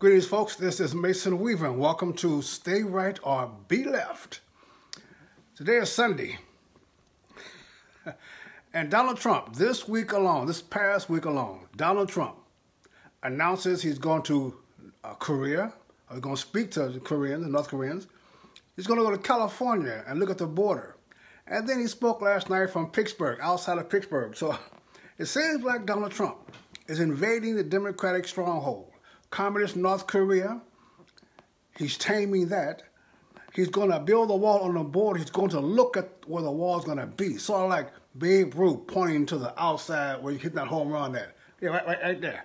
Greetings, folks. This is Mason Weaver, and welcome to Stay Right or Be Left. Today is Sunday, and Donald Trump, this past week alone, Donald Trump announces he's going to Korea, or he's going to speak to the Koreans, the North Koreans. He's going to go to California and look at the border. And then he spoke last night from Pittsburgh, outside of Pittsburgh. So it seems like Donald Trump is invading the Democratic stronghold. Communist North Korea, he's taming that. He's going to build a wall on the border. He's going to look at where the wall's going to be. Sort of like Babe Ruth pointing to the outside where you hit that home run at. Yeah, right there.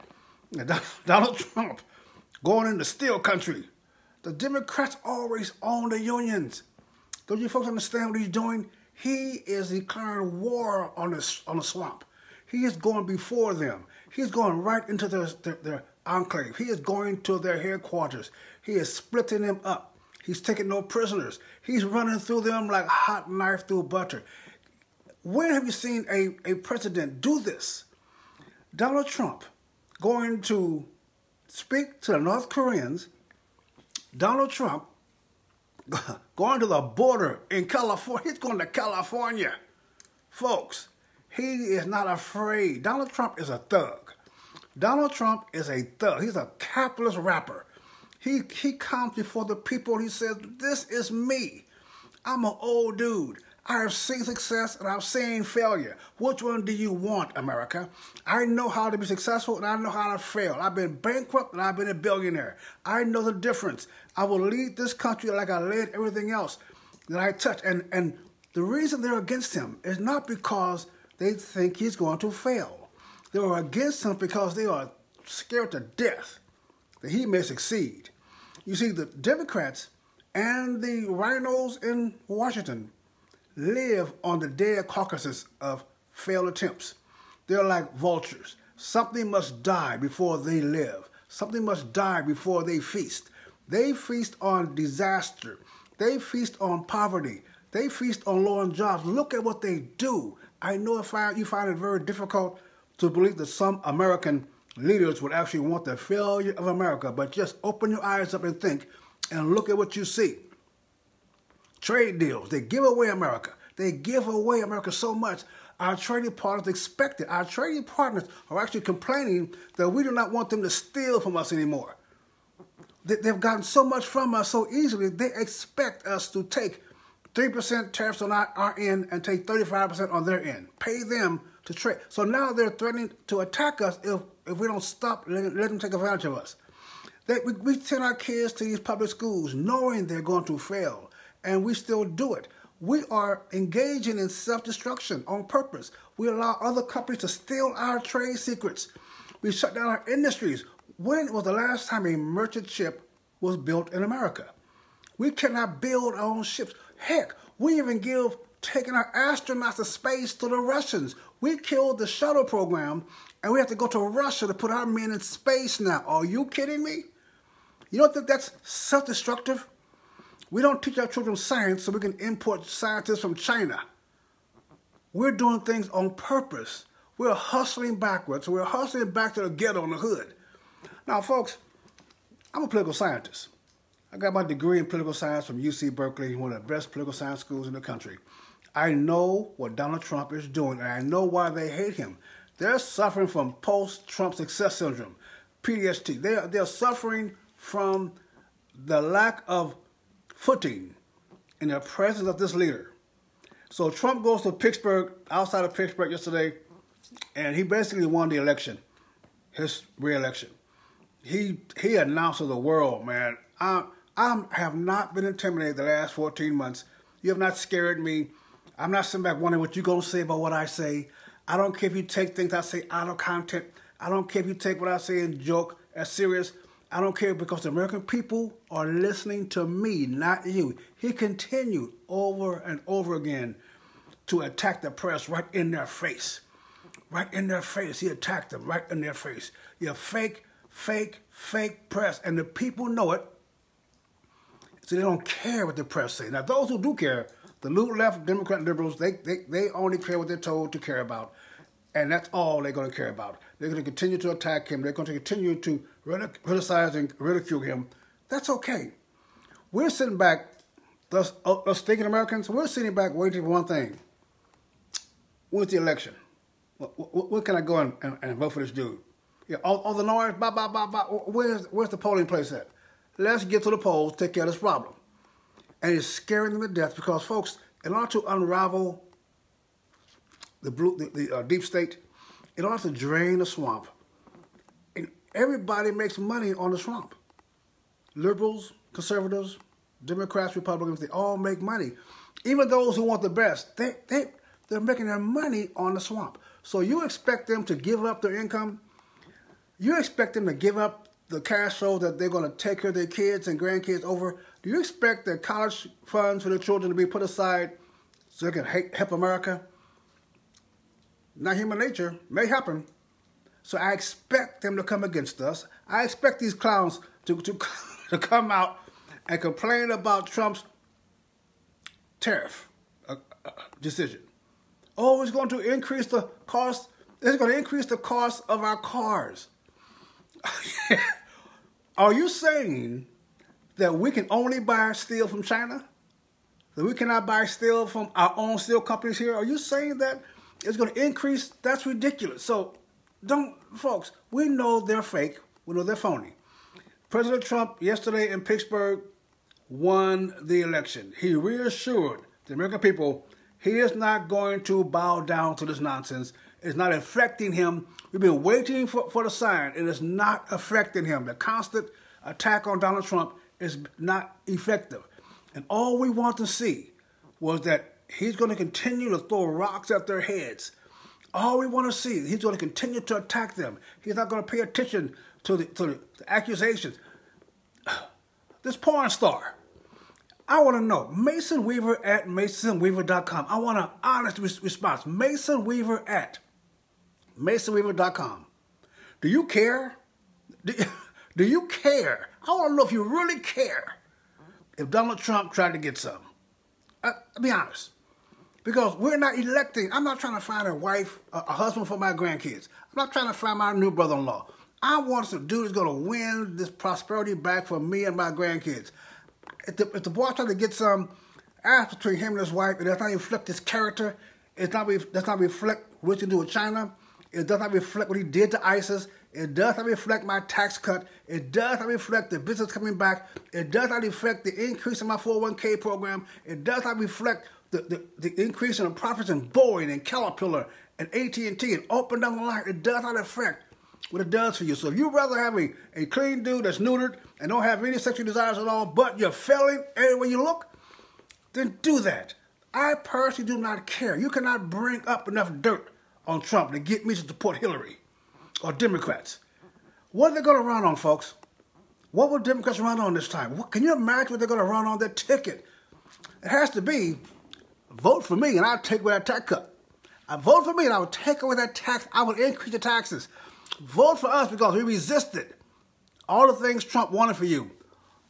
Donald Trump going into steel country. The Democrats always own the unions. Don't you folks understand what he's doing? He is declaring war on the swamp. He is going before them. He's going right into their enclave. He is going to their headquarters. He is splitting them up. He's taking no prisoners. He's running through them like hot knife through butter. When have you seen a president do this? Donald Trump going to speak to the North Koreans. Donald Trump going to the border in California. He's going to California. Folks, he is not afraid. Donald Trump is a thug. Donald Trump is a thug. He's a capitalist rapper. He comes before the people. He says, this is me. I'm an old dude. I have seen success and I've seen failure. Which one do you want, America? I know how to be successful and I know how to fail. I've been bankrupt and I've been a billionaire. I know the difference. I will lead this country like I led everything else that I touch. And the reason they're against him is not because they think he's going to fail. They are against him because they are scared to death that he may succeed. You see, the Democrats and the rhinos in Washington live on the dead carcasses of failed attempts. They're like vultures. Something must die before they live. Something must die before they feast. They feast on disaster. They feast on poverty. They feast on low-end jobs. Look at what they do. I know you find it very difficult to believe that some American leaders would actually want the failure of America, but just open your eyes up and think and look at what you see. Trade deals, they give away America. They give away America so much. Our trading partners expect it. Our trading partners are actually complaining that we do not want them to steal from us anymore. They've gotten so much from us so easily, they expect us to take 3% tariffs on our end and take 35% on their end. Pay them to trade. So now they're threatening to attack us if we don't stop letting them take advantage of us. We send our kids to these public schools knowing they're going to fail, and we still do it. We are engaging in self-destruction on purpose. We allow other companies to steal our trade secrets. We shut down our industries. When was the last time a merchant ship was built in America? We cannot build our own ships. Heck, we even taking our astronauts to space to the Russians. We killed the shuttle program, and we have to go to Russia to put our men in space now. Are you kidding me? You don't think that's self-destructive? We don't teach our children science so we can import scientists from China. We're doing things on purpose. We're hustling backwards. We're hustling back to the ghetto in the hood. Now, folks, I'm a political scientist. I got my degree in political science from UC Berkeley, one of the best political science schools in the country. I know what Donald Trump is doing, and I know why they hate him. They're suffering from post-Trump success syndrome, PTSD. They're suffering from the lack of footing in the presence of this leader. So Trump goes to Pittsburgh, outside of Pittsburgh yesterday, and he basically won the election, his re-election. He announced to the world, man, I have not been intimidated the last 14 months. You have not scared me. I'm not sitting back wondering what you're going to say about what I say. I don't care if you take things I say out of content. I don't care if you take what I say and joke as serious. I don't care because the American people are listening to me, not you. He continued over and over again to attack the press right in their face. Right in their face. He attacked them right in their face. You're fake press. And the people know it. So they don't care what the press say. Now, those who do care, the left, Democrat, liberals, they only care what they're told to care about. And that's all they're going to care about. They're going to continue to attack him. They're going to continue to criticize and ridicule him. That's okay. We're sitting back, us thinking Americans, we're sitting back waiting for one thing. When's the election? When can I go and vote for this dude? Yeah, all the noise, blah, blah, blah, blah. Where's the polling place at? Let's get to the polls, take care of this problem. And it's scaring them to death because, folks, in order to unravel the deep state, in order to drain the swamp, and everybody makes money on the swamp. Liberals, conservatives, Democrats, Republicans, they all make money. Even those who want the best, they're making their money on the swamp. So you expect them to give up their income? You expect them to give up the cash flow that they're going to take care of their kids and grandkids over? Do you expect their college funds for their children to be put aside so they can help America? Not human nature. May happen. So I expect them to come against us. I expect these clowns to come out and complain about Trump's tariff decision. Oh, it's going to increase the cost. It's going to increase the cost of our cars. Are you saying that we can only buy steel from China? That we cannot buy steel from our own steel companies here? Are you saying that it's going to increase? That's ridiculous. So folks, we know they're fake. We know they're phony. President Trump yesterday in Pittsburgh won the election. He reassured the American people he is not going to bow down to this nonsense. It's not affecting him. We've been waiting for the sign. It is not affecting him. The constant attack on Donald Trump is not effective. And all we want to see was that he's going to continue to throw rocks at their heads. All we want to see, he's going to continue to attack them. He's not going to pay attention to the accusations. This porn star, I want to know, Mason Weaver at MasonWeaver.com. I want an honest response. Mason Weaver at MasonWeaver.com. Do you care? Do you care? I want to know if you really care if Donald Trump tried to get some. I'll be honest. Because we're not electing. I'm not trying to find a wife, a husband for my grandkids. I'm not trying to find my new brother-in-law. I want some dude who's going to win this prosperity back for me and my grandkids. If the boy trying to get some ass between him and his wife, it does not reflect his character. It does not reflect what he do with China. It does not reflect what he did to ISIS. It does not reflect my tax cut. It does not reflect the business coming back. It does not reflect the increase in my 401k program. It does not reflect the increase in the profits in Boeing and Caterpillar and AT&T and open down the line. It does not affect what it does for you. So if you'd rather have a clean dude that's neutered and don't have any sexual desires at all, but you're failing everywhere you look, then do that. I personally do not care. You cannot bring up enough dirt on Trump to get me to support Hillary or Democrats. What are they going to run on, folks? What will Democrats run on this time? Can you imagine what they're going to run on their ticket? It has to be, vote for me and I'll take away that tax cut. I vote for me and I will take away that tax. I will increase the taxes. Vote for us because we resisted all the things Trump wanted for you.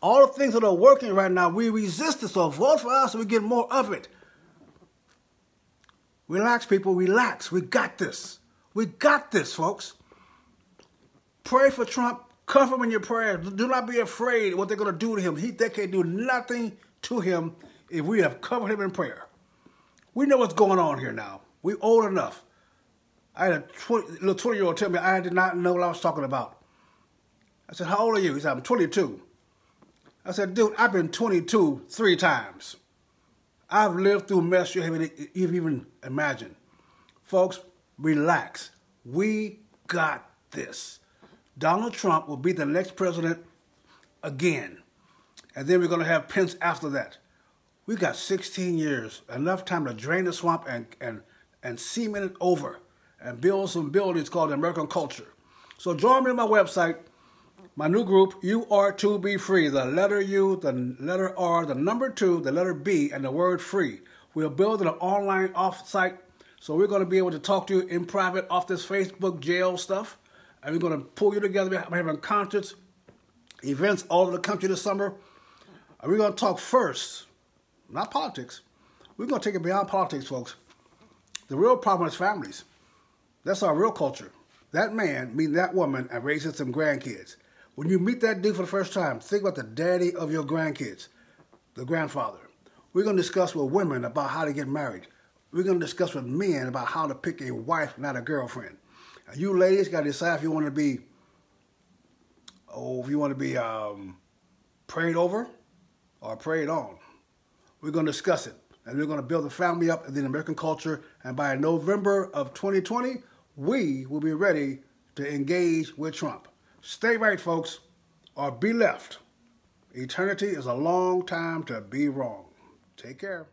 All the things that are working right now, we resisted. So vote for us and we get more of it. Relax, people. Relax. We got this. We got this, folks. Pray for Trump. Cover him in your prayers. Do not be afraid of what they're going to do to him. They can't do nothing to him if we have covered him in prayer. We know what's going on here now. We're old enough. I had a little 20-year-old tell me I did not know what I was talking about. I said, how old are you? He said, I'm 22. I said, dude, I've been 22 3 times. I've lived through mess you haven't even imagined. Folks, relax. We got this. Donald Trump will be the next president again. And then we're going to have Pence after that. We got 16 years, enough time to drain the swamp and cement it over and build some buildings called the American culture. So join me on my website, my new group, You Are To Be Free. The letter U, the letter R, the number 2, the letter B, and the word free. We're building an online off-site, so we're going to be able to talk to you in private off this Facebook jail stuff. And we're going to pull you together. We're having concerts, events all over the country this summer. And we're going to talk first, not politics. We're going to take it beyond politics, folks. The real problem is families. That's our real culture. That man meeting that woman and raising some grandkids. When you meet that dude for the first time, think about the daddy of your grandkids, the grandfather. We're going to discuss with women about how to get married. We're going to discuss with men about how to pick a wife, not a girlfriend. And you ladies got to decide if you want to be, prayed over or prayed on. We're going to discuss it. And we're going to build a family up in the American culture. And by November of 2020, we will be ready to engage with Trump. Stay right, folks, or be left. Eternity is a long time to be wrong. Take care.